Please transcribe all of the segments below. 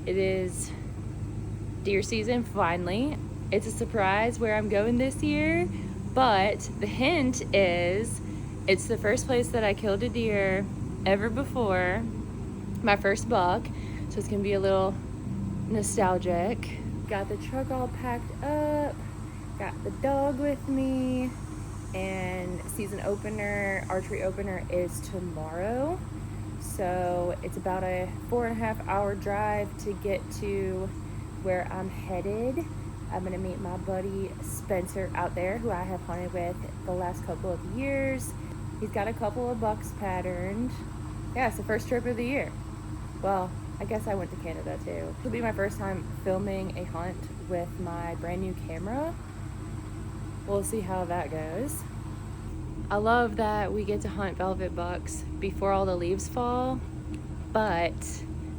It is deer season finally. It's a surprise where I'm going this year, but the hint is it's the first place that I killed a deer ever before, my first buck, so it's gonna be a little nostalgic. Got the truck all packed up, got the dog with me, and season opener, archery opener is tomorrow. So it's about a 4.5 hour drive to get to where I'm headed. I'm gonna meet my buddy Spencer out there, who I have hunted with the last couple of years. He's got a couple of bucks patterned. Yeah, it's the first trip of the year. Well, I guess I went to Canada too. It'll be my first time filming a hunt with my brand new camera. We'll see how that goes. I love that we get to hunt velvet bucks before all the leaves fall, but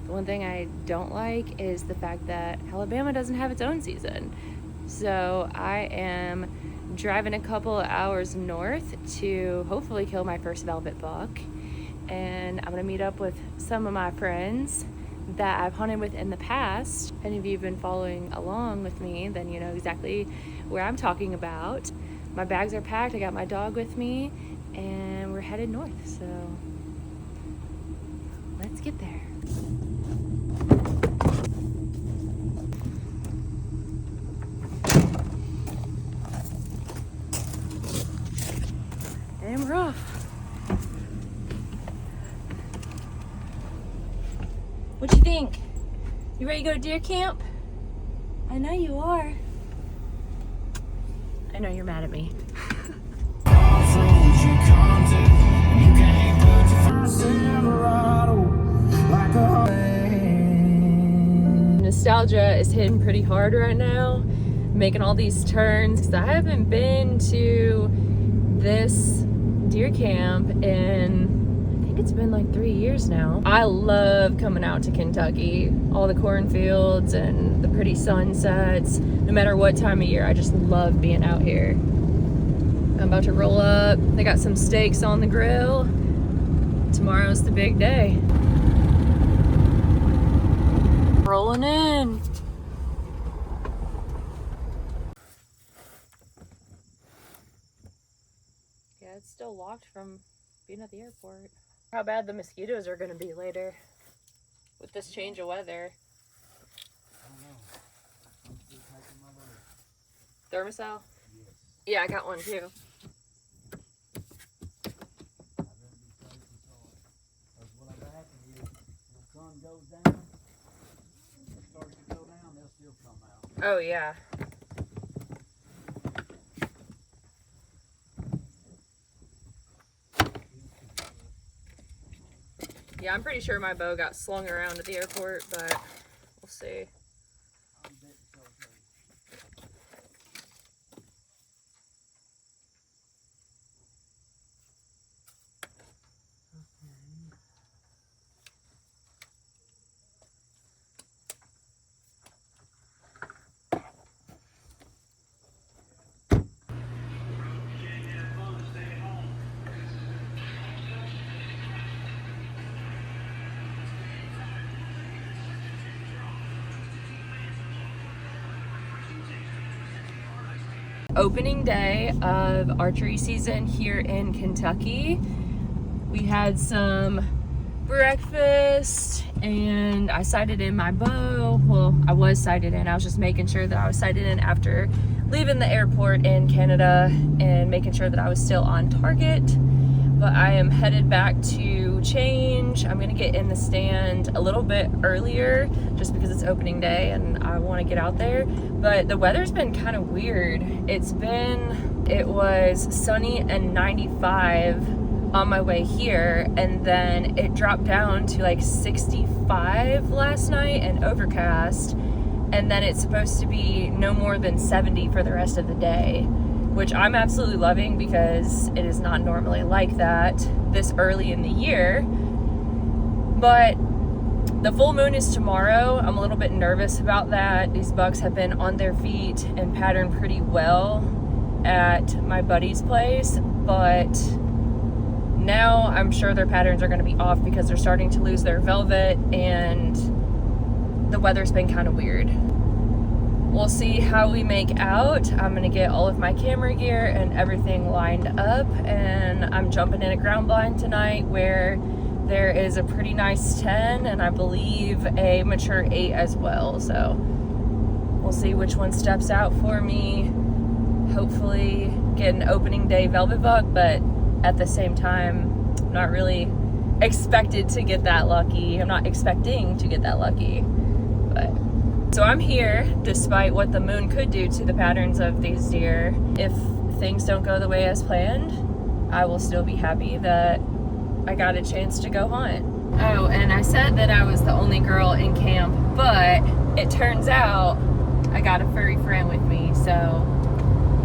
the one thing I don't like is the fact that Alabama doesn't have its own season. So I am driving a couple of hours north to hopefully kill my first velvet buck, and I'm gonna meet up with some of my friends that I've hunted with in the past. If any of you have been following along with me, then you know exactly where I'm talking about. My bags are packed, I got my dog with me, and we're headed north, so let's get there. And we're off. What you think? You ready to go to deer camp? I know you are. I know you're mad at me. Nostalgia is hitting pretty hard right now, making all these turns, because I haven't been to this deer camp in, I think it's been like 3 years now. I love coming out to Kentucky, all the cornfields and the pretty sunsets. No matter what time of year, I just love being out here. I'm about to roll up. They got some steaks on the grill. Tomorrow's the big day. Rolling in. Yeah, it's still locked from being at the airport. How bad the mosquitoes are gonna be later with this change of weather. Thermosol? Yes. Yeah, I got one too. Oh yeah. Yeah, I'm pretty sure my bow got slung around at the airport, but we'll see. Opening day of archery season here in Kentucky. We had some breakfast and I sighted in my bow. Well, I was sighted in. I was just making sure that I was sighted in after leaving the airport in Canada and making sure that I was still on target. But I am headed back to change. I'm gonna get in the stand a little bit earlier just because it's opening day and I wanna get out there. But the weather's been kind of weird. It was sunny and 95 on my way here, and then it dropped down to like 65 last night and overcast, and then it's supposed to be no more than 70 for the rest of the day, which I'm absolutely loving because it is not normally like that this early in the year. But the full moon is tomorrow. I'm a little bit nervous about that. These bucks have been on their feet and patterned pretty well at my buddy's place, but now I'm sure their patterns are going to be off because they're starting to lose their velvet, and the the weather's been kind of weird. We'll see how we make out. I'm gonna get all of my camera gear and everything lined up, and I'm jumping in a ground blind tonight where there is a pretty nice 10 and I believe a mature 8 as well. So we'll see which one steps out for me. Hopefully get an opening day velvet buck, but at the same time, I'm not really expected to get that lucky. I'm not expecting to get that lucky, but so I'm here despite what the moon could do to the patterns of these deer. If things don't go the way as planned, I will still be happy that I got a chance to go hunt. Oh, and I said that I was the only girl in camp, but it turns out I got a furry friend with me, so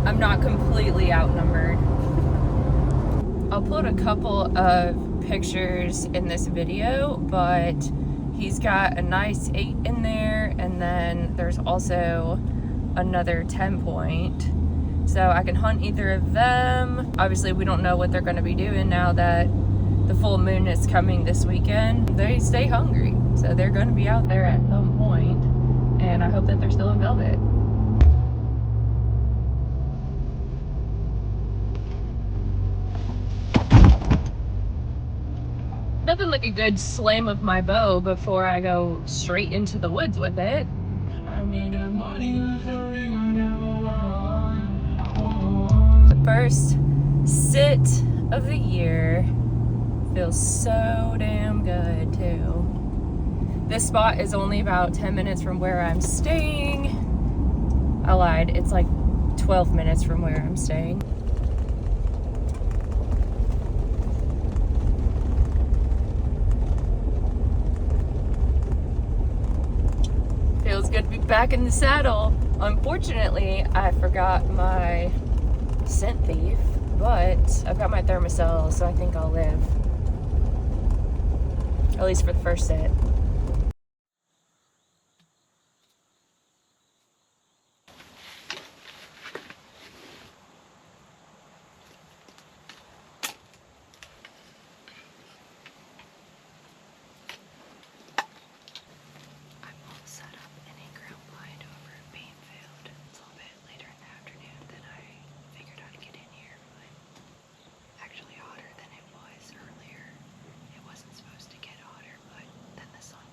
I'm not completely outnumbered. I'll put a couple of pictures in this video, but he's got a nice 8 in there, and then there's also another 10 point. So I can hunt either of them. Obviously, we don't know what they're gonna be doing now that the full moon is coming this weekend. They stay hungry, so they're gonna be out there at some point, and I hope that they're still in velvet. Nothing like a good slam of my bow before I go straight into the woods with it. The first sit of the year feels so damn good too. This spot is only about 10 minutes from where I'm staying. I lied, it's like 12 minutes from where I'm staying. Feels good to be back in the saddle. Unfortunately, I forgot my scent thief, but I've got my thermocell, so I think I'll live. At least for the first sit. Then the sun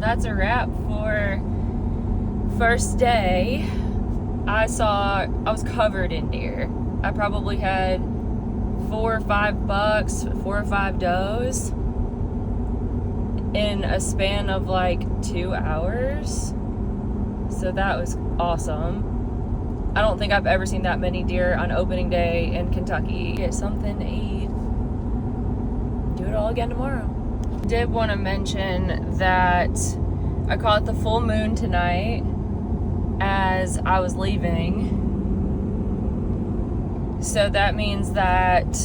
that's a wrap for first day. I was covered in deer. I probably had 4 or 5 bucks, 4 or 5 does in a span of like 2 hours. So that was awesome. I don't think I've ever seen that many deer on opening day in Kentucky. Get something to eat. Do it all again tomorrow. Did want to mention that I caught the full moon tonight as I was leaving. So that means that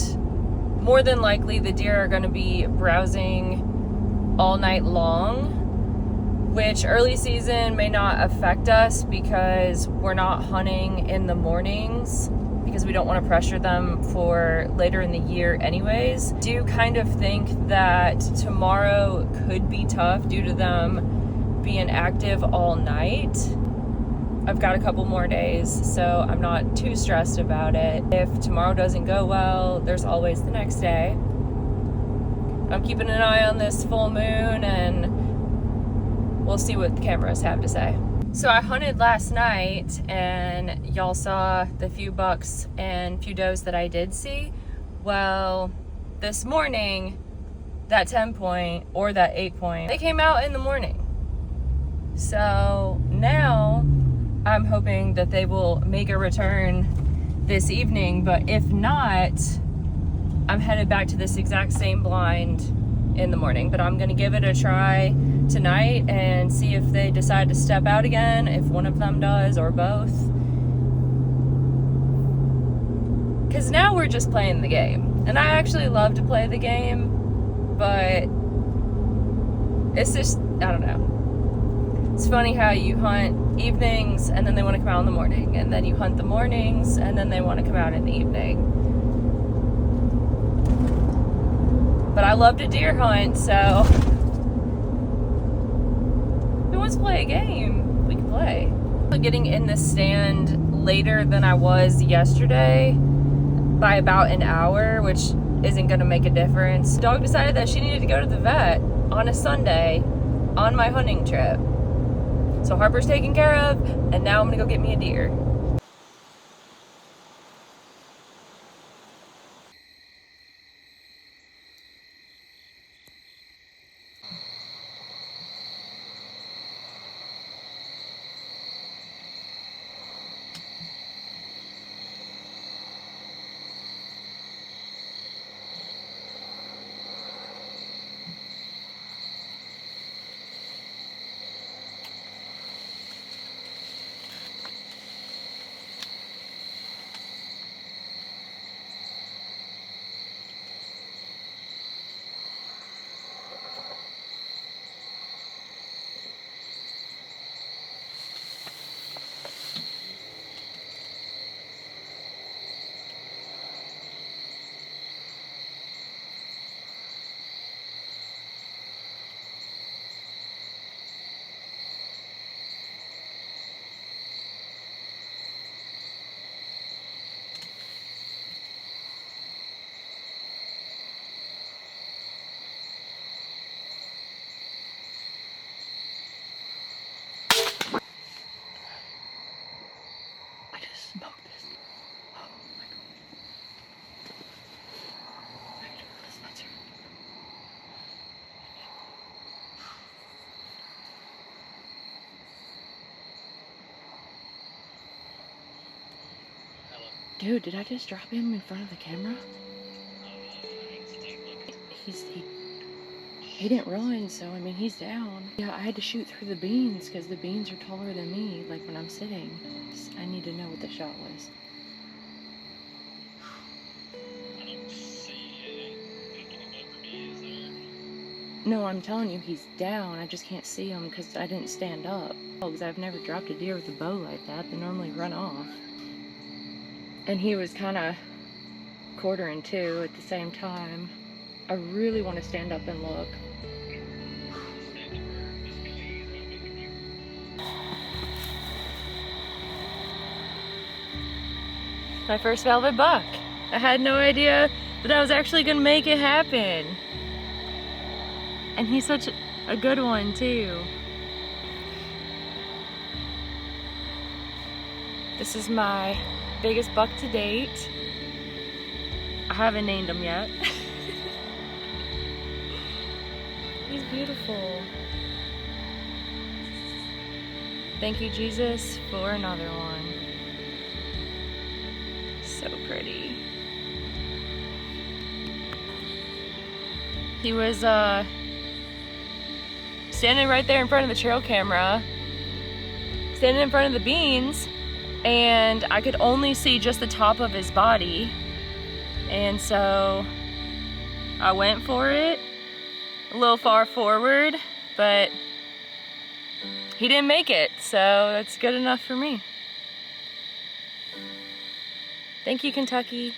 more than likely the deer are going to be browsing all night long, which early season may not affect us because we're not hunting in the mornings because we don't want to pressure them for later in the year anyways. Do kind of think that tomorrow could be tough due to them being active all night. I've got a couple more days, so I'm not too stressed about it. If tomorrow doesn't go well, there's always the next day. I'm keeping an eye on this full moon and we'll see what the cameras have to say. So I hunted last night and y'all saw the few bucks and few does that I did see. Well, this morning, that 10 point or that 8 point, they came out in the morning. So now I'm hoping that they will make a return this evening, but if not, I'm headed back to this exact same blind in the morning. But I'm gonna give it a try tonight and see if they decide to step out again, if one of them does or both. Because now we're just playing the game. And I actually love to play the game, but it's just, I don't know. It's funny how you hunt evenings and then they want to come out in the morning, and then you hunt the mornings and then they want to come out in the evening. But I love to deer hunt, so who wants to play a game? We can play. Getting in the stand later than I was yesterday by about an hour, which isn't going to make a difference. Dog decided that she needed to go to the vet on a Sunday on my hunting trip. So Harper's taken care of, and now I'm gonna go get me a deer. Dude, did I just drop him in front of the camera? He didn't run, so I mean, he's down. Yeah, I had to shoot through the beans because the beans are taller than me, like when I'm sitting. I need to know what the shot was. I don't see it picking him up for me, is there? No, I'm telling you, he's down. I just can't see him because I didn't stand up. Because I've never dropped a deer with a bow like that. They normally run off. And he was kind of quartering too at the same time. I really want to stand up and look. My first velvet buck. I had no idea that I was actually gonna make it happen. And he's such a good one too. This is my biggest buck to date. I haven't named him yet. He's beautiful. Thank you, Jesus, for another one. So pretty. He was standing right there in front of the trail camera, standing in front of the beans, and I could only see just the top of his body. And so I went for it, a little far forward, but he didn't make it, so that's good enough for me. Thank you, Kentucky.